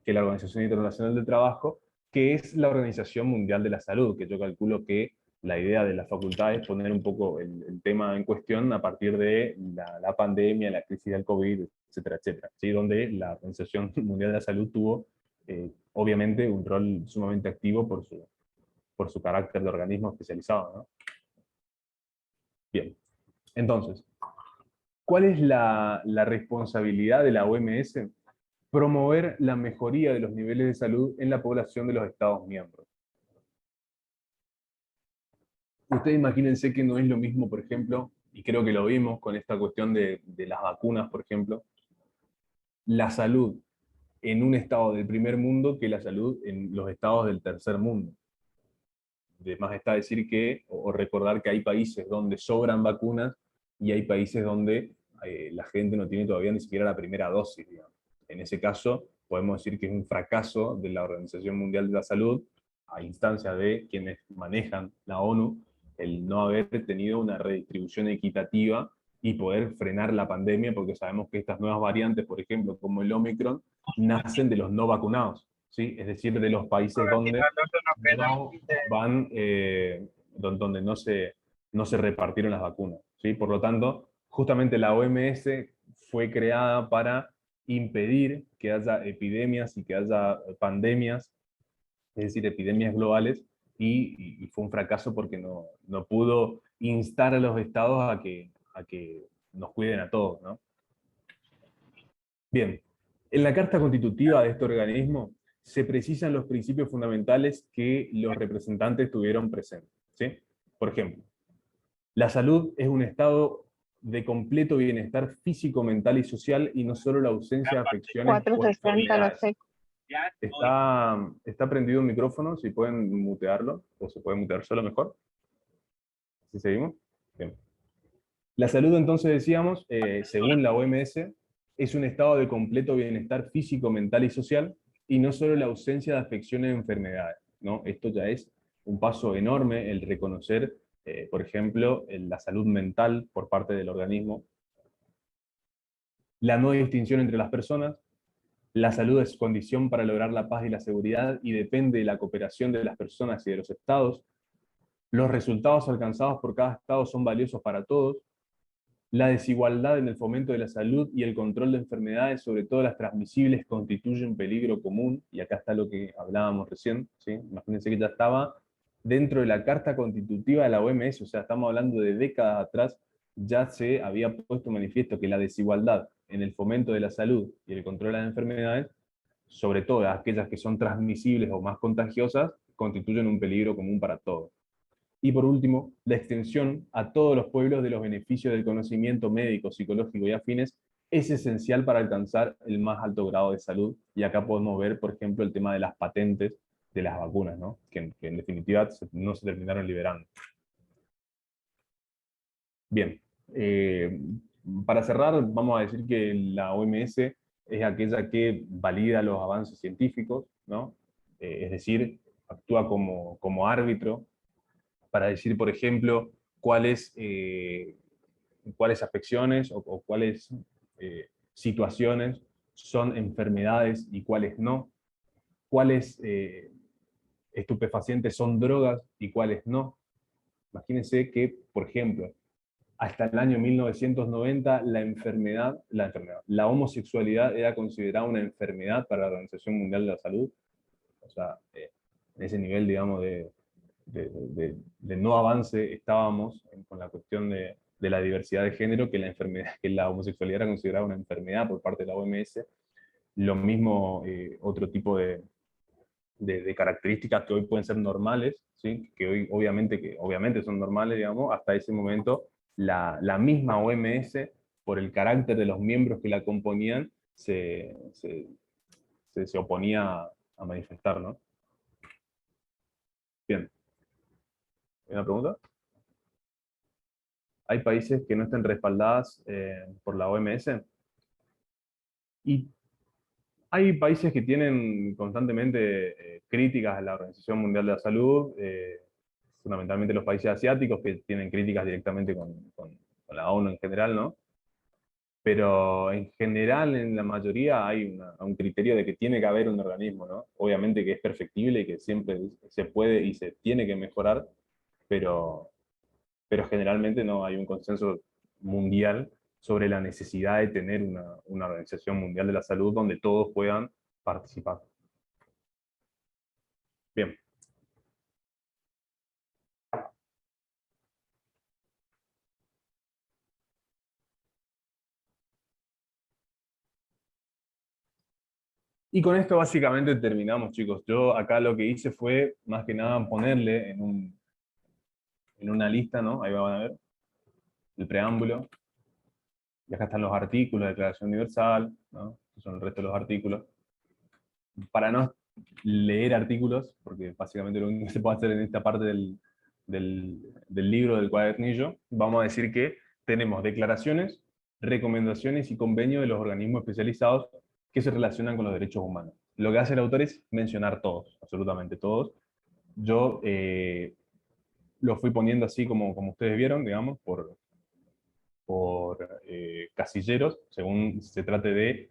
B: Organización Internacional del Trabajo, que es la Organización Mundial de la Salud, que yo calculo que la idea de la facultad es poner un poco el tema en cuestión a partir de la pandemia, la crisis del COVID, etcétera, etcétera, ¿sí? Donde la Organización Mundial de la Salud tuvo, obviamente, un rol sumamente activo por su carácter de organismo especializado, ¿no? Bien, entonces, ¿cuál es la responsabilidad de la OMS? Promover la mejoría de los niveles de salud en la población de los Estados miembros. Ustedes imagínense que no es lo mismo, por ejemplo, y creo que lo vimos con esta cuestión de las vacunas, por ejemplo, la salud en un estado del primer mundo que la salud en los estados del tercer mundo. De más está decir que, o recordar que hay países donde sobran vacunas y hay países donde la gente no tiene todavía ni siquiera la primera dosis, digamos. En ese caso, podemos decir que es un fracaso de la Organización Mundial de la Salud, a instancia de quienes manejan la ONU, el no haber tenido una redistribución equitativa y poder frenar la pandemia, porque sabemos que estas nuevas variantes, por ejemplo, como el Omicron, nacen de los no vacunados, ¿sí? Es decir, de los países donde no van, donde no se repartieron las vacunas, ¿sí? Por lo tanto, justamente la OMS fue creada para impedir que haya epidemias y que haya pandemias, es decir, epidemias globales, y fue un fracaso porque no pudo instar a los estados a que nos cuiden a todos, ¿no? Bien, en la Carta Constitutiva de este organismo se precisan los principios fundamentales que los representantes tuvieron presentes, ¿sí? Por ejemplo, la salud es un estado de completo bienestar físico, mental y social, y no solo la ausencia de afecciones o
C: 460 lo
B: enfermedades.
C: sé.
B: Está prendido el micrófono, si pueden mutearlo, o se puede mutear solo mejor. ¿Sí seguimos? Bien. La salud, entonces decíamos, según la OMS, es un estado de completo bienestar físico, mental y social, y no solo la ausencia de afecciones o enfermedades, ¿no? Esto ya es un paso enorme, el reconocer, por ejemplo, la salud mental por parte del organismo, la no distinción entre las personas. La salud es condición para lograr la paz y la seguridad y depende de la cooperación de las personas y de los estados. Los resultados alcanzados por cada estado son valiosos para todos. La desigualdad en el fomento de la salud y el control de enfermedades, sobre todo las transmisibles, constituye un peligro común, y acá está lo que hablábamos recién, ¿sí? Imagínense que ya estaba dentro de la Carta Constitutiva de la OMS, o sea, estamos hablando de décadas atrás, ya se había puesto manifiesto que la desigualdad en el fomento de la salud y el control de las enfermedades, sobre todo aquellas que son transmisibles o más contagiosas, constituyen un peligro común para todos. Y por último, la extensión a todos los pueblos de los beneficios del conocimiento médico, psicológico y afines es esencial para alcanzar el más alto grado de salud. Y acá podemos ver, por ejemplo, el tema de las patentes de las vacunas, ¿no? Que en definitiva no se terminaron liberando. Bien, para cerrar, vamos a decir que la OMS es aquella que valida los avances científicos, ¿no? Es decir, actúa como árbitro para decir, por ejemplo, cuáles afecciones o cuáles situaciones son enfermedades y cuáles no, cuáles estupefacientes son drogas y cuáles no. Imagínense que, por ejemplo, hasta el año 1990 la homosexualidad era considerada una enfermedad para la Organización Mundial de la Salud. O sea, en ese nivel, digamos, de no avance estábamos con la cuestión de la diversidad de género, que la homosexualidad era considerada una enfermedad por parte de la OMS. Lo mismo otro tipo de características que hoy pueden ser normales, ¿sí? Que hoy obviamente son normales, digamos, hasta ese momento la misma OMS, por el carácter de los miembros que la componían, se oponía a manifestar, ¿no? Bien, ¿una pregunta? ¿Hay países que no estén respaldadas por la OMS? Y hay países que tienen constantemente críticas a la Organización Mundial de la Salud, fundamentalmente los países asiáticos que tienen críticas directamente con la ONU en general, ¿no? Pero en general, en la mayoría, hay un criterio de que tiene que haber un organismo, ¿no? Obviamente que es perfectible y que siempre se puede y se tiene que mejorar, pero, pero generalmente no hay un consenso mundial sobre la necesidad de tener una Organización Mundial de la Salud donde todos puedan participar. Bien. Y con esto básicamente terminamos, chicos. Yo acá lo que hice fue, más que nada, ponerle en una lista, ¿no? Ahí van a ver el preámbulo. Y acá están los artículos, la Declaración Universal, ¿no? Estos son el resto de los artículos. Para no leer artículos, porque básicamente lo único que se puede hacer en esta parte del libro, del cuadernillo, vamos a decir que tenemos declaraciones, recomendaciones y convenios de los organismos especializados que se relacionan con los derechos humanos. Lo que hace el autor es mencionar todos, absolutamente todos. Yo lo fui poniendo así como ustedes vieron, digamos, por casilleros, según se trate de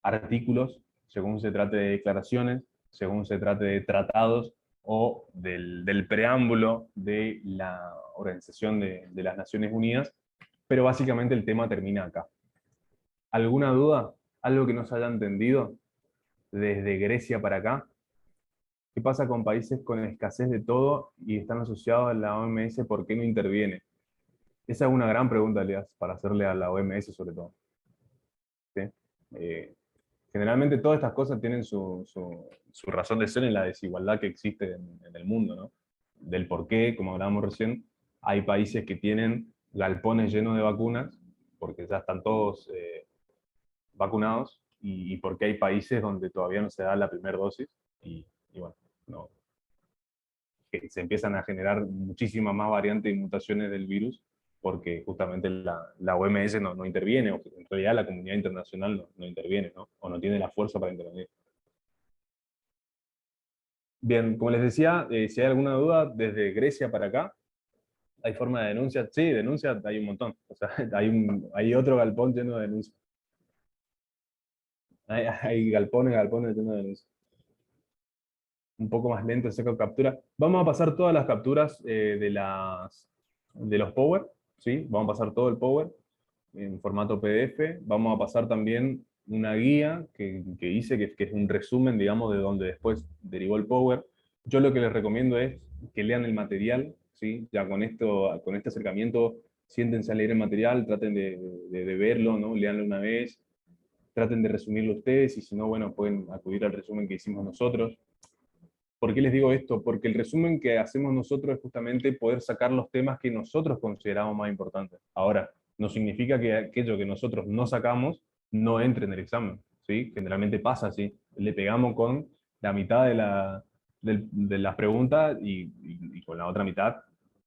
B: artículos, según se trate de declaraciones, según se trate de tratados o del preámbulo de la Organización de las Naciones Unidas, pero básicamente el tema termina acá. ¿Alguna duda? ¿Algo que no se haya entendido desde Grecia para acá? ¿Qué pasa con países con escasez de todo y están asociados a la OMS? ¿Por qué no interviene? Esa es una gran pregunta, Elias, para hacerle a la OMS sobre todo. ¿Sí? Eh, Generalmente todas estas cosas tienen su razón de ser en la desigualdad que existe en el mundo, ¿no? Del por qué, como hablábamos recién, hay países que tienen galpones llenos de vacunas, porque ya están todos vacunados, y por qué hay países donde todavía no se da la primera dosis, y bueno, no, que se empiezan a generar muchísimas más variantes y mutaciones del virus, porque justamente la OMS no interviene, o en realidad la comunidad internacional no interviene, ¿no? O no tiene la fuerza para intervenir. Bien, como les decía, si hay alguna duda, desde Grecia para acá, ¿hay forma de denuncia? Sí, denuncia hay un montón. O sea, hay otro galpón lleno de denuncias. Hay galpones llenos de denuncias. Un poco más lento el saco captura. Vamos a pasar todas las capturas de los Power, ¿sí? Vamos a pasar todo el Power en formato PDF. Vamos a pasar también una guía que hice, que es un resumen, digamos, de donde después derivó el Power. Yo lo que les recomiendo es que lean el material, ¿sí? Ya con este acercamiento, siéntense a leer el material, traten de verlo, ¿no? Leanlo una vez, traten de resumirlo ustedes, y si no, bueno, pueden acudir al resumen que hicimos nosotros. ¿Por qué les digo esto? Porque el resumen que hacemos nosotros es justamente poder sacar los temas que nosotros consideramos más importantes. Ahora, no significa que aquello que nosotros no sacamos no entre en el examen, ¿sí? Generalmente pasa así. Le pegamos con la mitad de las preguntas y con la otra mitad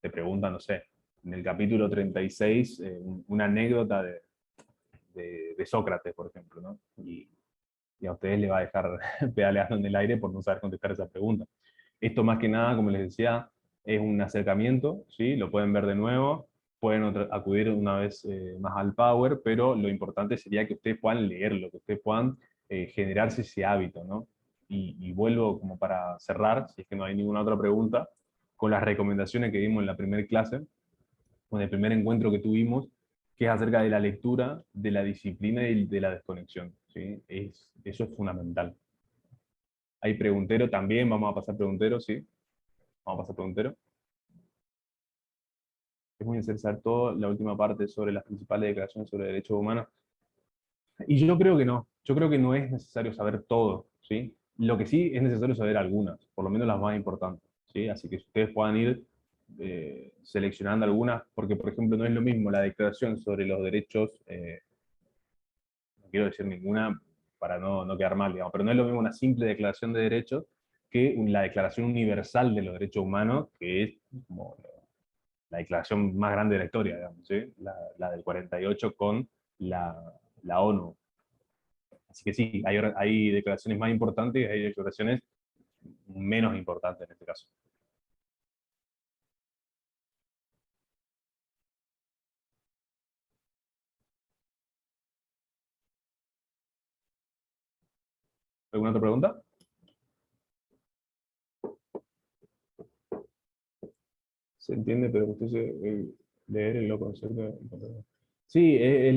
B: te preguntan, no sé, en el capítulo 36, una anécdota de Sócrates, por ejemplo, ¿no? Y a ustedes les va a dejar pedaleando en el aire por no saber contestar esa pregunta. Esto más que nada, como les decía, es un acercamiento, ¿sí? Lo pueden ver de nuevo, pueden acudir una vez más al Power, pero lo importante sería que ustedes puedan leerlo, que ustedes puedan generarse ese hábito, ¿no? Y vuelvo como para cerrar, si es que no hay ninguna otra pregunta, con las recomendaciones que dimos en la primera clase, con el primer encuentro que tuvimos, que es acerca de la lectura, de la disciplina y de la desconexión, ¿sí? Eso es fundamental. Hay preguntero también, vamos a pasar preguntero, ¿sí? Vamos a pasar preguntero. Es muy necesario todo la última parte sobre las principales declaraciones sobre derechos humanos. Y yo creo que no. yo creo que no es necesario saber todo, ¿sí? Lo que sí es necesario saber algunas, por lo menos las más importantes, ¿sí? Así que ustedes puedan ir seleccionando algunas, porque por ejemplo no es lo mismo la declaración sobre los derechos, no quiero decir ninguna para no quedar mal, digamos, pero no es lo mismo una simple declaración de derechos que la Declaración Universal de los Derechos Humanos, que es como la declaración más grande de la historia, digamos, ¿sí? La del 48 con la, la ONU. Así que sí, hay declaraciones más importantes y hay declaraciones menos importantes en este caso. ¿Alguna otra pregunta? Se entiende, pero usted leer el concepto. Sí, es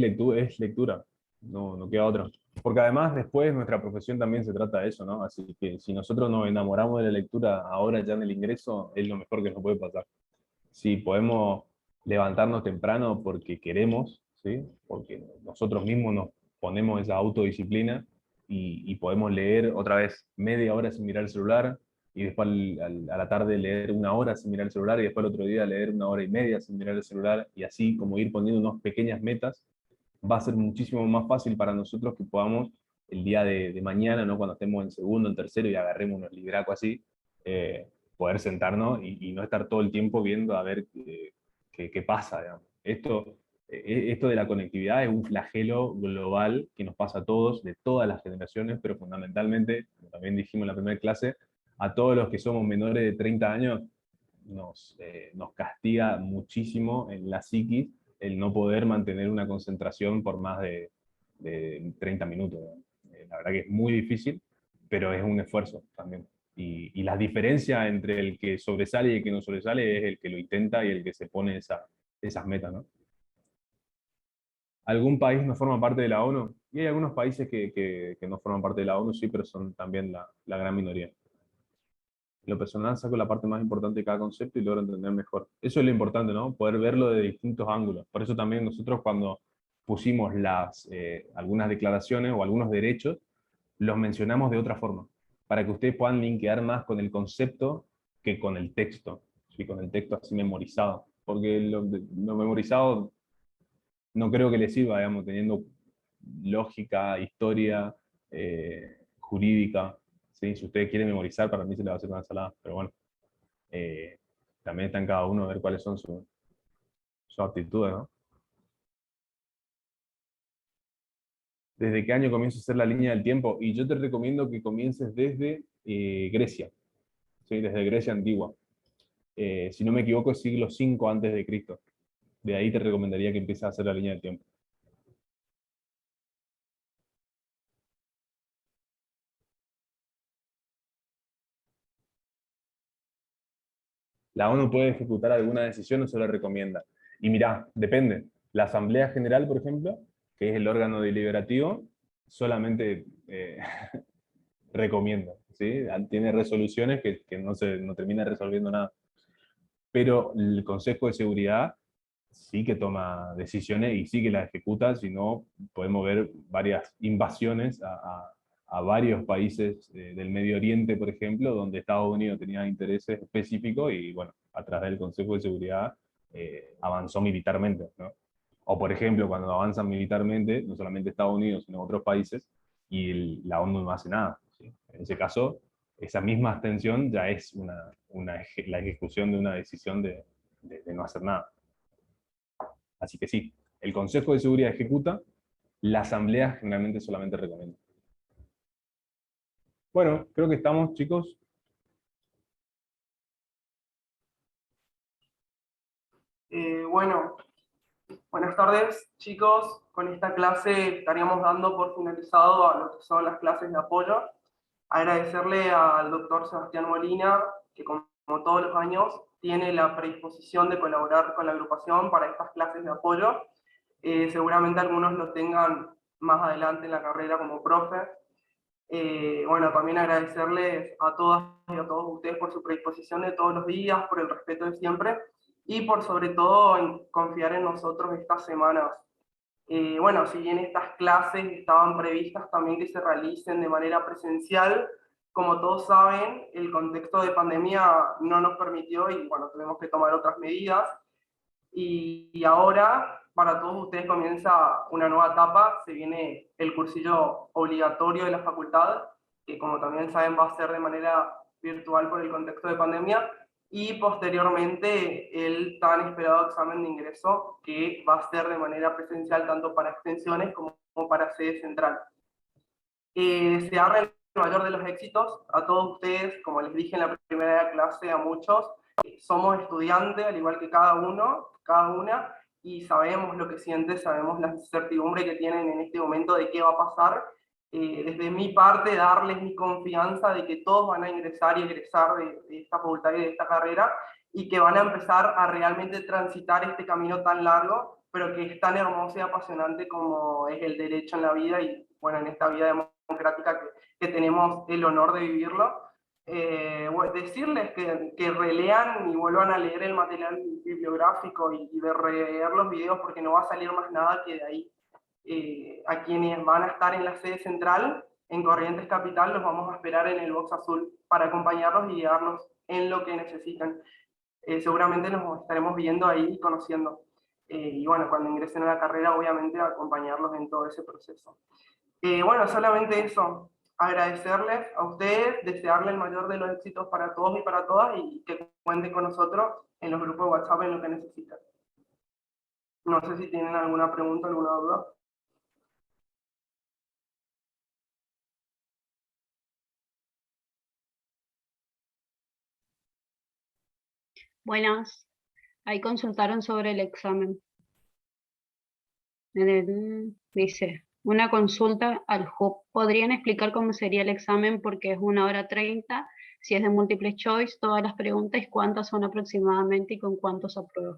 B: lectura, no queda otra. Porque además después nuestra profesión también se trata de eso, ¿no? Así que si nosotros nos enamoramos de la lectura ahora ya en el ingreso, es lo mejor que nos puede pasar. Si podemos levantarnos temprano porque queremos, ¿sí? Porque nosotros mismos nos ponemos esa autodisciplina y podemos leer otra vez media hora sin mirar el celular, y después a la tarde leer una hora sin mirar el celular, y después el otro día leer una hora y media sin mirar el celular, y así como ir poniendo unas pequeñas metas, va a ser muchísimo más fácil para nosotros que podamos el día de mañana, ¿no? Cuando estemos en segundo, en tercero y agarremos unos libracos así, poder sentarnos y no estar todo el tiempo viendo a ver qué pasa, digamos. Esto de la conectividad es un flagelo global que nos pasa a todos, de todas las generaciones, pero fundamentalmente, como también dijimos en la primera clase, a todos los que somos menores de 30 años, nos castiga muchísimo en la psiquis el no poder mantener una concentración por más de 30 minutos. La verdad que es muy difícil, pero es un esfuerzo también. Y la diferencia entre el que sobresale y el que no sobresale es el que lo intenta y el que se pone esas metas, ¿no? ¿Algún país no forma parte de la ONU? Y hay algunos países que no forman parte de la ONU, sí, pero son también la gran minoría. En lo personal saco la parte más importante de cada concepto y logro entender mejor. Eso es lo importante, ¿no? Poder verlo de distintos ángulos. Por eso también nosotros cuando pusimos algunas declaraciones o algunos derechos, los mencionamos de otra forma, para que ustedes puedan linkear más con el concepto que con el texto, ¿sí? Con el texto así memorizado. Porque lo memorizado no creo que les sirva, digamos, teniendo lógica, historia, jurídica. ¿Sí? Si ustedes quieren memorizar, para mí se les va a hacer una ensalada, pero bueno, eh, también está en cada uno ver cuáles son sus aptitudes, ¿no? ¿Desde qué año comienza a ser la línea del tiempo? Y yo te recomiendo que comiences desde Grecia, ¿sí? Desde Grecia antigua. Si no me equivoco, es siglo V antes de Cristo. De ahí te recomendaría que empieces a hacer la línea del tiempo. La ONU puede ejecutar alguna decisión o se la recomienda. Y mirá, depende. La Asamblea General, por ejemplo, que es el órgano deliberativo, solamente recomienda, ¿sí? Tiene resoluciones que no termina resolviendo nada. Pero el Consejo de Seguridad sí que toma decisiones y sí que las ejecuta, si no podemos ver varias invasiones a varios países del Medio Oriente, por ejemplo, donde Estados Unidos tenía intereses específicos y bueno, a través del Consejo de Seguridad avanzó militarmente, ¿no? O por ejemplo, cuando avanzan militarmente, no solamente Estados Unidos, sino otros países, y la ONU no hace nada, ¿sí? En ese caso, esa misma abstención ya es la ejecución de una decisión de no hacer nada. Así que sí, el Consejo de Seguridad ejecuta, la Asamblea generalmente solamente recomienda. Bueno, creo que estamos, chicos.
C: Bueno, buenas tardes, chicos. Con esta clase estaríamos dando por finalizado a lo que son las clases de apoyo. Agradecerle al doctor Sebastián Molina, que como todos los años tiene la predisposición de colaborar con la agrupación para estas clases de apoyo. Seguramente algunos lo tengan más adelante en la carrera como profe. Bueno, también agradecerles a todas y a todos ustedes por su predisposición de todos los días, por el respeto de siempre y por sobre todo en confiar en nosotros estas semanas. Bueno, si bien estas clases estaban previstas también que se realicen de manera presencial, como todos saben, el contexto de pandemia no nos permitió y bueno, tuvimos que tomar otras medidas. Y ahora, para todos ustedes comienza una nueva etapa, se viene el cursillo obligatorio de la facultad, que como también saben va a ser de manera virtual por el contexto de pandemia, y posteriormente el tan esperado examen de ingreso, que va a ser de manera presencial tanto para extensiones como para sede central. Desearle el mayor de los éxitos a todos ustedes, como les dije en la primera clase a muchos, somos estudiantes, al igual que cada uno, cada una, y sabemos lo que sienten, sabemos la incertidumbre que tienen en este momento de qué va a pasar. Desde mi parte, darles mi confianza de que todos van a ingresar y egresar de esta facultad y de esta carrera, y que van a empezar a realmente transitar este camino tan largo, pero que es tan hermoso y apasionante como es el derecho en la vida, y bueno, en esta vida democrática que tenemos el honor de vivirlo. Decirles que relean y vuelvan a leer el material bibliográfico y releer los videos, porque no va a salir más nada que de ahí. A quienes van a estar en la sede central, en Corrientes Capital, los vamos a esperar en el box azul para acompañarlos y guiarlos en lo que necesitan. Seguramente nos estaremos viendo ahí y conociendo. Y bueno, cuando ingresen a la carrera, obviamente acompañarlos en todo ese proceso. Bueno, solamente eso. Agradecerles a ustedes, desearles el mayor de los éxitos para todos y para todas, y que cuenten con nosotros en los grupos de WhatsApp en lo que necesitan. No sé si tienen alguna pregunta, alguna duda.
D: Buenas, ahí consultaron sobre el examen. Dice, una consulta al hub. ¿Podrían explicar cómo sería el examen? Porque es 1 hora 30, si es de múltiple choice, todas las preguntas, cuántas son aproximadamente y con cuántos apruebo.